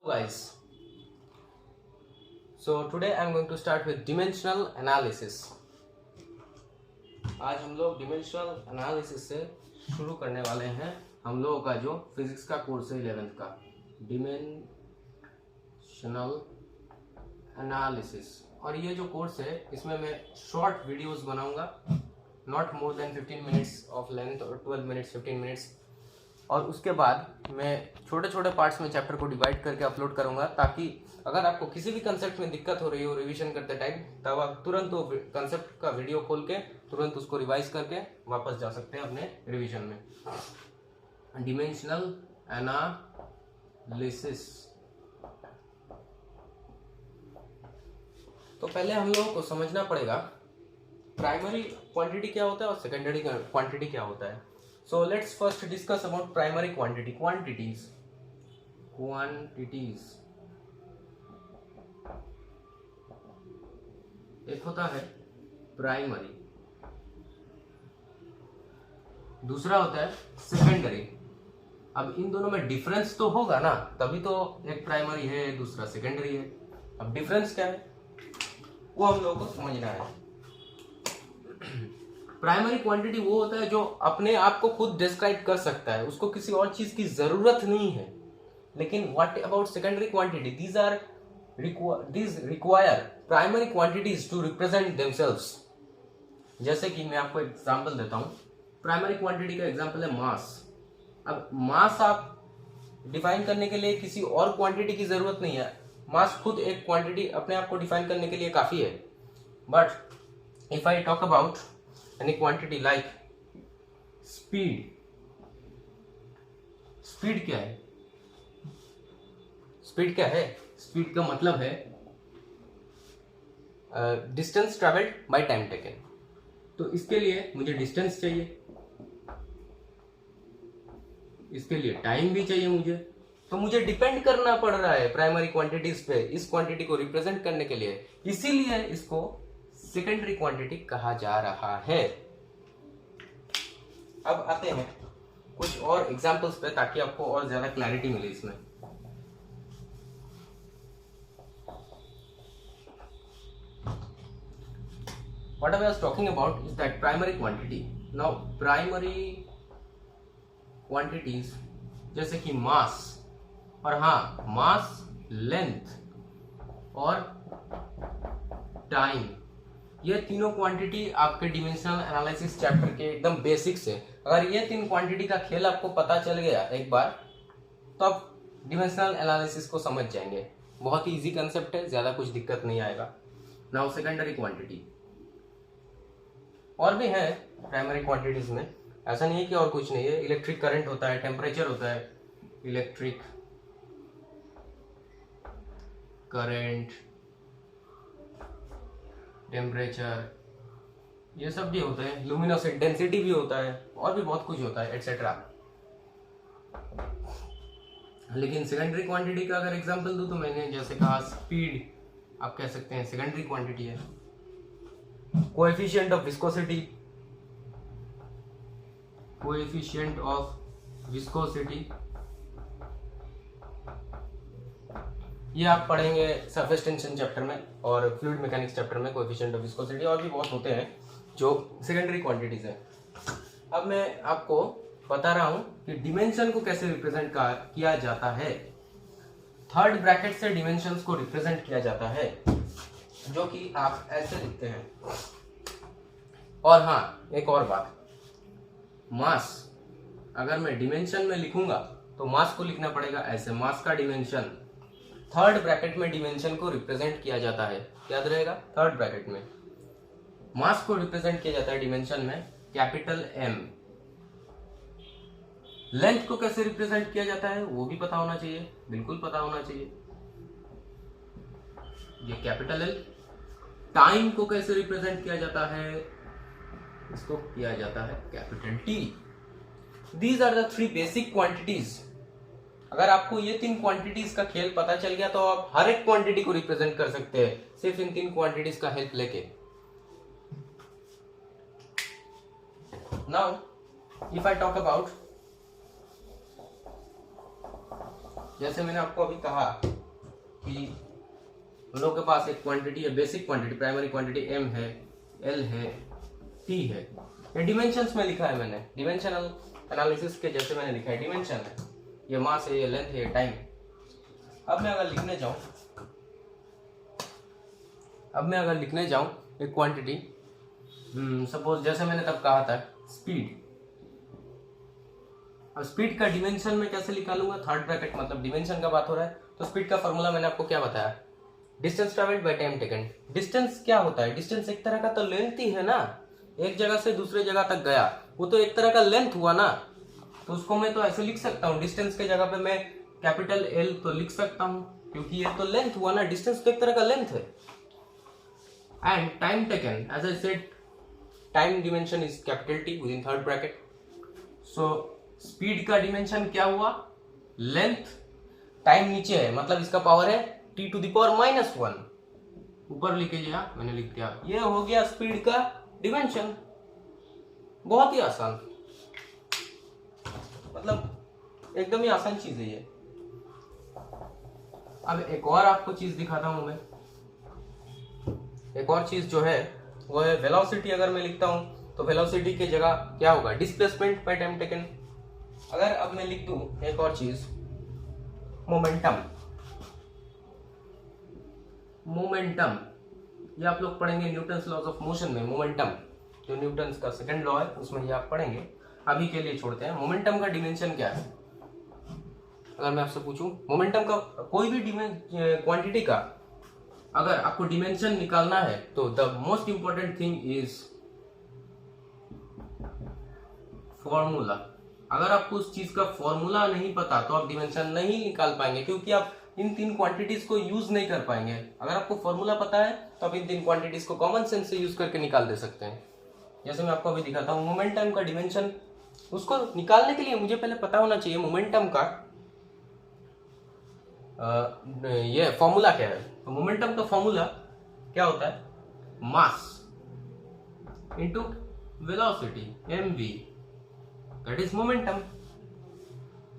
Guys, so today I'm going to start with dimensional analysis. आज हम लोग dimensional analysis से शुरू करने वाले हैं हम लोगों का जो फिजिक्स का कोर्स है 11th का dimensional analysis। और ये जो कोर्स है इसमें मैं शॉर्ट वीडियोस बनाऊंगा, not more than 15 minutes of length और 12 मिनट्स 15 मिनट्स, और उसके बाद मैं छोटे छोटे पार्ट्स में चैप्टर को डिवाइड करके अपलोड करूंगा, ताकि अगर आपको किसी भी कंसेप्ट में दिक्कत हो रही हो रिवीजन करते टाइम, तब आप तुरंत वो कंसेप्ट का वीडियो खोल के तुरंत उसको रिवाइज करके वापस जा सकते हैं अपने रिवीजन में। Dimensional analysis. तो पहले हम लोगों को समझना पड़ेगा प्राइमरी क्वांटिटी क्या होता है और सेकेंडरी क्वांटिटी क्या होता है। So let's first discuss about primary quantities. एक होता है प्राइमरी, दूसरा होता है सेकेंडरी। अब इन दोनों में डिफरेंस तो होगा ना, तभी तो एक प्राइमरी है दूसरा सेकेंडरी है। अब डिफरेंस क्या है वो हम लोगों को समझना है। प्राइमरी क्वांटिटी वो होता है जो अपने आप को खुद डिस्क्राइब कर सकता है, उसको किसी और चीज की जरूरत नहीं है। लेकिन what about secondary quantity? These require primary quantities to represent themselves. जैसे कि मैं आपको एग्जांपल देता हूं। प्राइमरी क्वांटिटी का एग्जांपल है मास। अब मास आप डिफाइन करने के लिए किसी और क्वांटिटी की जरूरत नहीं है। मास खुद एक क्वांटिटी अपने आप को डिफाइन करने के लिए काफी है। But if I talk about any quantity like speed क्या है? स्पीड क्या है? स्पीड का मतलब है distance travelled by time taken. तो इसके लिए मुझे डिस्टेंस चाहिए, इसके लिए टाइम भी चाहिए मुझे, तो मुझे डिपेंड करना पड़ रहा है प्राइमरी क्वांटिटीज पे इस क्वांटिटी को रिप्रेजेंट करने के लिए। इसीलिए इसको सेकेंडरी क्वांटिटी कहा जा रहा है। अब आते हैं कुछ और एग्जांपल्स पे, ताकि आपको और ज्यादा क्लैरिटी मिले इसमें। What I was talking about is that primary quantity. Now primary quantities जैसे कि मास, और हाँ मास, लेंथ और टाइम, ये तीनों क्वांटिटी आपके डिमेंशनल एनालिसिस चैप्टर के एकदम बेसिक्स है। अगर ये तीन क्वांटिटी का खेल आपको पता चल गया एक बार, तो आप डिमेंशनल एनालिसिस को समझ जाएंगे। बहुत ही इजी कंसेप्ट है, ज्यादा कुछ दिक्कत नहीं आएगा। नाउ सेकेंडरी क्वांटिटी और भी है प्राइमरी क्वांटिटीज में, ऐसा नहीं है कि और कुछ नहीं है। इलेक्ट्रिक करंट होता है, टेम्परेचर होता है, इलेक्ट्रिक करंट, टेम्परेचर, ये सब भी होते हैं। लुमिनस इंटेंसिटी भी होता है, और भी बहुत कुछ होता है एटसेट्रा। लेकिन सेकेंडरी क्वांटिटी का अगर एग्जांपल दूं तो मैंने जैसे कहा स्पीड, आप कह सकते हैं सेकेंडरी क्वांटिटी है। कोएफिशिएंट ऑफ विस्कोसिटी, ये आप पढ़ेंगे सरफेस टेंशन चैप्टर में और फ्लूइड मैकेनिक्स चैप्टर में। कोएफिशिएंट ऑफ विस्कोसिटी और भी बहुत होते हैं जो सेकेंडरी क्वांटिटीज है। अब मैं आपको बता रहा हूं कि डिमेंशन को कैसे रिप्रेजेंट किया जाता है। थर्ड ब्रैकेट से डिमेंशंस को रिप्रेजेंट किया जाता है, जो कि आप ऐसे लिखते हैं। और हाँ, एक और बात, मास अगर मैं डिमेंशन में लिखूंगा तो मास को लिखना पड़ेगा ऐसे, मास का डिमेंशन। थर्ड ब्रैकेट में डिमेंशन को रिप्रेजेंट किया जाता है, याद रहेगा। थर्ड ब्रैकेट में मास को रिप्रेजेंट किया जाता है डिमेंशन में कैपिटल एम। लेंथ को कैसे रिप्रेजेंट किया जाता है वो भी पता होना चाहिए, बिल्कुल पता होना चाहिए, ये कैपिटल एल। टाइम को कैसे रिप्रेजेंट किया जाता है, इसको किया जाता है capital T. These are the three basic quantities. अगर आपको ये तीन क्वांटिटीज का खेल पता चल गया तो आप हर एक क्वांटिटी को रिप्रेजेंट कर सकते हैं सिर्फ इन तीन क्वांटिटीज का हेल्प लेके। Now if I talk about, जैसे मैंने आपको अभी कहा कि हम लोग के पास एक क्वांटिटी है, basic quantity, primary quantity m है, l है, t है। ये डिमेंशंस में लिखा है मैंने, डिमेंशनल एनालिसिस के जैसे मैंने लिखा है, डिमेंशन है, ये मास है, ये लेंथ है, ये टाइम। अब मैं अगर लिखने जाऊं एक क्वांटिटी, सपोज जैसे मैंने तब कहा था स्पीड। अब स्पीड का डिमेंशन में कैसे निकालूंगा, थर्ड ब्रैकेट, मतलब डिमेंशन का बात हो रहा है तो स्पीड का फॉर्मूला मैंने आपको क्या बताया, distance travelled by time taken. Distance क्या होता है, डिस्टेंस एक तरह का तो लेंथ ही है ना, एक जगह से दूसरे जगह तक गया, वो तो एक तरह का लेंथ हुआ ना। तो उसको मैं तो ऐसे लिख सकता हूँ, डिस्टेंस के जगह पे मैं कैपिटल L तो लिख सकता हूँ, क्योंकि ये तो लेंथ हुआ ना, डिस्टेंस तो एक तरह का लेंथ है। And time taken, as I said, time dimension is capital T within third bracket. So speed का डिमेंशन क्या हुआ, लेंथ, टाइम नीचे है, मतलब इसका पावर है t टू द पावर -1, ऊपर लिख लिया, मैंने लिख दिया, ये हो गया स्पीड का डिमेंशन। बहुत ही आसान, मतलब एकदम ही आसान चीज है ये। अब एक और आपको चीज दिखाता हूं मैं, एक और चीज जो है वो है वेलोसिटी। अगर मैं लिखता हूं तो वेलोसिटी की जगह क्या होगा, डिस्प्लेसमेंट बाय टाइम टेकन। अगर अब मैं लिख दूं एक और चीज, मोमेंटम, मोमेंटम, ये आप लोग पढ़ेंगे न्यूटन्स लॉज ऑफ मोशन में। मोमेंटम जो न्यूटन्स का सेकंड लॉ है उसमें ये आप पढ़ेंगे, अभी के लिए छोड़ते हैं। मोमेंटम का डिमेंशन क्या है, अगर मैं आपसे पूछूं मोमेंटम का, कोई भी क्वांटिटी का अगर आपको डिमेंशन निकालना है तो the most important thing is formula. अगर आपको उस चीज का फॉर्मूला नहीं पता तो आप डिमेंशन नहीं निकाल पाएंगे, क्योंकि आप इन तीन क्वांटिटीज को यूज नहीं कर पाएंगे। अगर आपको फॉर्मूला पता है तो आप इन तीन क्वांटिटीज को कॉमन सेंस से यूज करके निकाल दे सकते हैं। जैसे मैं आपको अभी दिखाता हूँ मोमेंटम का डिमेंशन, उसको निकालने के लिए मुझे पहले पता होना चाहिए मोमेंटम का ये फॉर्मूला क्या है। तो मोमेंटम का फॉर्मूला क्या होता है, mass into velocity, mv, that is momentum.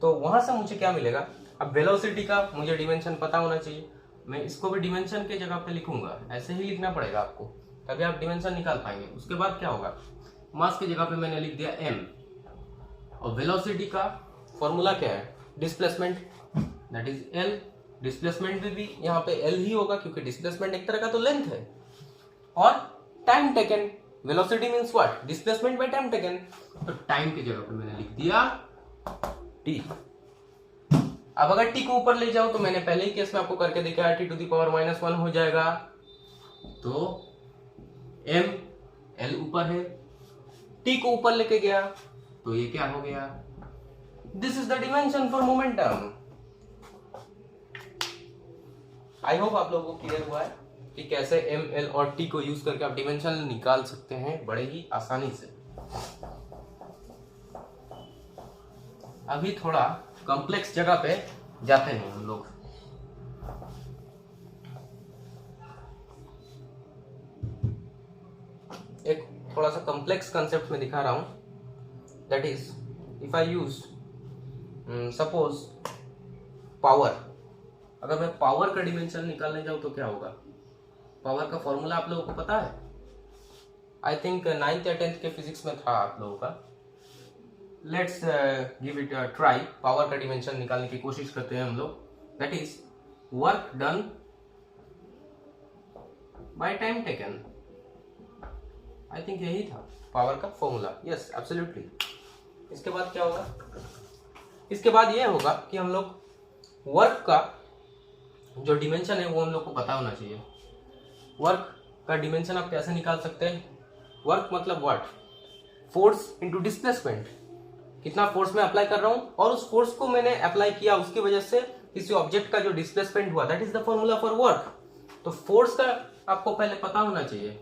तो वहां से मुझे क्या मिलेगा, अब वेलोसिटी का मुझे डिमेंशन पता होना चाहिए, मैं इसको भी डिमेंशन के जगह पे लिखूंगा, ऐसे ही लिखना पड़ेगा आपको, तभी आप डिमेंशन निकाल पाएंगे। उसके बाद क्या होगा, मास की जगह पे मैंने लिख दिया m, और वेलोसिटी का फॉर्मूला क्या है, displacement, that is l। Displacement भी यहाँ पे l ही होगा, क्योंकि डिस्प्लेसमेंट एक तरह का तो लेंथ है। और time taken, velocity means what, displacement by time taken, तो टाइम की जगह पे मैंने लिख दिया t। अब अगर t को ऊपर ले जाओ तो मैंने पहले ही केस में आपको करके दिखाया, t टू द पावर -1 हो जाएगा, तो m, l ऊपर है, t को ऊपर लेके गया तो ये क्या हो गया, this is the dimension for momentum. I hope आप लोगों को क्लियर हुआ है कि कैसे m, l और t को यूज करके आप डिमेंशन निकाल सकते हैं बड़े ही आसानी से। अभी थोड़ा कॉम्प्लेक्स जगह पे जाते हैं हम लोग। एक थोड़ा सा कॉम्प्लेक्स कंसेप्ट में दिखा रहा हूं, that is if I use suppose power. अगर मैं पावर का डिमेंशन निकालने जाऊं तो क्या होगा, पावर का फॉर्मूला आप लोगों को पता है, आई थिंक 9th या 10th के फिजिक्स में था आप लोगों का। Let's give it a try, power का डिमेंशन निकालने की कोशिश करते हैं हम लोग, that is work done by time taken. I think यही था पावर का फॉर्मूला, यस एब्सोल्युटली। इसके बाद क्या होगा, इसके बाद ये होगा कि हम लोग वर्क का जो डिमेंशन है वो हम लोग को पता होना चाहिए। वर्क का डिमेंशन आप कैसे निकाल सकते हैं, वर्क मतलब व्हाट, फोर्स इनटू डिस्प्लेसमेंट, कितना फोर्स मैं अप्लाई कर रहा हूं और उस फोर्स को मैंने अप्लाई किया उसकी वजह से किसी ऑब्जेक्ट का जो डिस्प्लेसमेंट हुआ, that is the formula for work. तो फोर्स का आपको पहले पता होना चाहिए।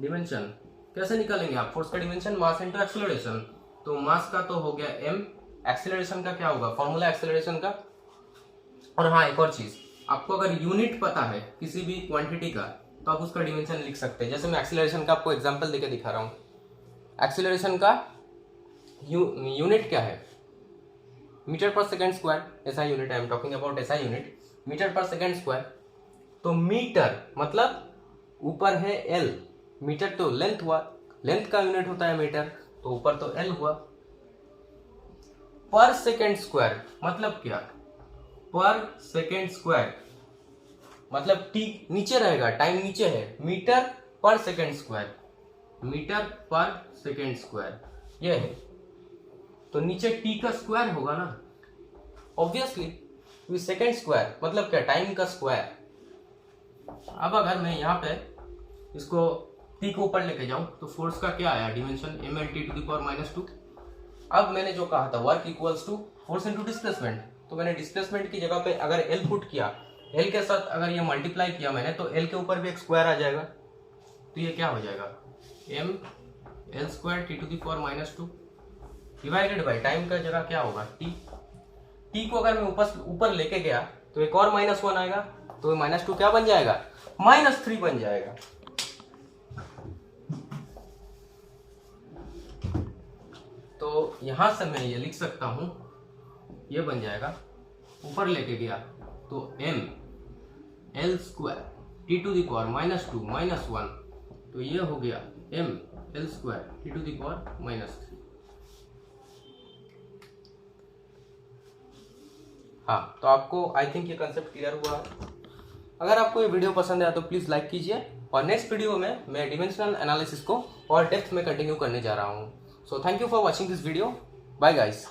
डिमेंशन कैसे निकालेंगे आप, फोर्स का डिमेंशन मास इनटू एक्सेलरेशन, तो मास का तो हो गया m, एक्सेलरेशन का क्या होगा, फॉर्मूला एक्सेलरेशन का। और हाँ एक और चीज, आपको अगर यूनिट पता है किसी भी क्वांटिटी का तो आप उसका डिमेंशन लिख सकते हैं। जैसे मैं एक्सेलरेशन का आपको एग्जांपल देके दिखा रहा हूं, एक्सेलरेशन का यूनिट क्या है, मीटर पर सेकंड स्क्वायर, ऐसा unit, I am talking about ऐसा यूनिट। मीटर पर सेकेंड स्क्वायर। तो मीटर मतलब ऊपर है एल, मीटर तो लेंथ हुआ, लेंथ का यूनिट होता है मीटर, तो ऊपर तो एल हुआ। पर सेकेंड स्क्वायर मतलब क्या, पर सेकेंड स्क्वायर मतलब टी नीचे रहेगा, टाइम नीचे है, मीटर पर सेकेंड स्क्वायर, मीटर पर सेकेंड स्क्वायर ये है, तो नीचे टी का स्क्वायर होगा ना ऑब्वियसली। सेकेंड स्क्वायर मतलब क्या, टाइम का स्क्वायर। अब अगर मैं यहाँ पे इसको टी को ऊपर लेके जाऊं तो फोर्स का क्या आया डिमेंशन, mL/T⁻²। अब मैंने जो कहा था work equals to force into displacement, तो मैंने डिस्प्लेसमेंट की जगह पे अगर एल पुट किया, एल के साथ अगर ये मल्टीप्लाई किया मैंने, तो एल के ऊपर भी एक स्क्वायर आ जाएगा, तो ये क्या हो जाएगा mL²T⁻² डिवाइडेड बाई टाइम का जगह क्या होगा टी। टी को अगर मैं ऊपर लेके गया तो एक और -1 आएगा, तो -2 क्या बन जाएगा, -3 बन जाएगा। तो यहां से मैं ये लिख सकता हूं, ये बन जाएगा, ऊपर लेके गया तो mL²T⁻² तो ये हो गया mL²T⁻3। हाँ, तो आपको आई थिंक ये कंसेप्ट क्लियर हुआ। अगर आपको ये वीडियो पसंद आया तो प्लीज़ लाइक कीजिए, और नेक्स्ट वीडियो में मैं डिमेंशनल एनालिसिस को और डेप्थ में कंटिन्यू करने जा रहा हूँ। So thank you for watching this video, bye guys.